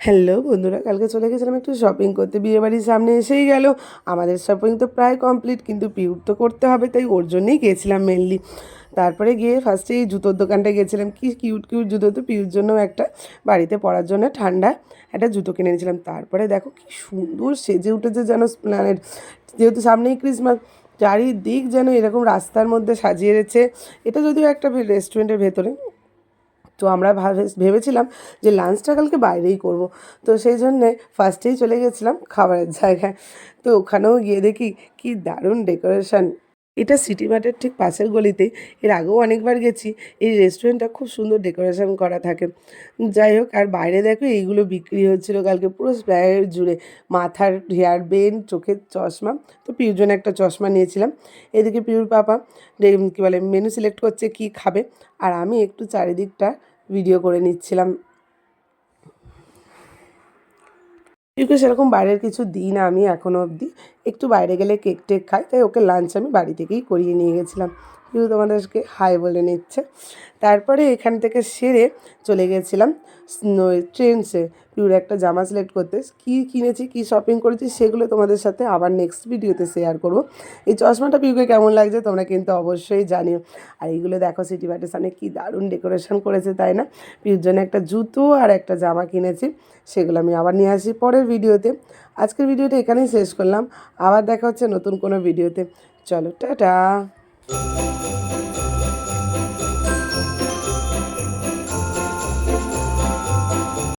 Hello বন্ধুরা, কালকে চলে গেছিলাম একটু শপিং করতে, বিয়েবাড়ির সামনে এসেই গেল। আমাদের শপিং তো প্রায় কমপ্লিট, কিন্তু পিউর তো করতে হবে, তাই ওর জন্যই গিয়েছিলাম মেনলি। তারপরে গিয়ে ফার্স্টে এই জুতোর দোকানটায় গেছিলাম, কি কিউট কিউট জুতো, তো পিউর জন্য একটা বাড়িতে পরার জন্য ঠান্ডা একটা জুতো কিনে নিয়েছিলাম। তারপরে দেখো কি সুন্দর সেজে উঠেছে যেন প্ল্যানেট, যেহেতু সামনেই ক্রিসমাস, চারিদিক যেন এরকম রাস্তার মধ্যে সাজিয়ে রেখেছে। এটা যদিও একটা রেস্টুরেন্টের ভেতরে, তো আমরা ভেবেছিলাম যে লাঞ্চটা কালকে বাইরেই করব। তো সেই জন্যে ফার্স্টেই চলে গেছিলাম খাবারের জায়গায়। তো ওখানেও গিয়ে দেখি কি দারুণ ডেকোরেশন। এটা সিটি মার্টের ঠিক পাশের গলিতেই, এর আগেও অনেকবার গেছি। এই রেস্টুরেন্টটা খুব সুন্দর ডেকোরেশন করা থাকে। যাই হোক, আর বাইরে দেখো এইগুলো বিক্রি হচ্ছিলো কালকে পুরো স্প্যার জুড়ে, মাথার হেয়ার ব্যান্ড, চোখের চশমা। তো পিউর জন্য একটা চশমা নিয়েছিলাম। এদিকে পিউর পাপা কী বলে মেনু সিলেক্ট করছে কি খাবে, আর আমি একটু চারিদিকটা ভিডিও করে নিচ্ছিলাম। পিউকে সেরকম বাইরের কিছু দিই না আমি এখনও অবধি, একটু বাইরে গেলে কেক টেক খাই, তাই ওকে লাঞ্চ আমি বাড়ি থেকেই করিয়ে নিয়ে গেছিলাম। পিউ তোমাদেরকে হাই বলে নিচ্ছে। তারপরে এখান থেকে সেরে চলে গেছিলাম ট্রেন্ডসে পিউর একটা জামা সিলেক্ট করতে। কী কিনেছি, কী শপিং করেছি, সেগুলো তোমাদের সাথে আবার নেক্সট ভিডিওতে শেয়ার করব। এই চশমাটা পিউকে কেমন লাগছে তোমরা কিন্তু অবশ্যই জানিও। আর এইগুলো দেখো সিটি মার্টের সামনে কী দারুণ ডেকোরেশন করেছে, তাই না? পিউর জন্য একটা জুতো আর একটা জামা কিনেছি, সেগুলো আমি আবার নিয়ে আসি পরের ভিডিওতে। আজকের ভিডিওটা এখানেই শেষ করলাম, আবার দেখা হচ্ছে নতুন কোনো ভিডিওতে। চলো টাটা।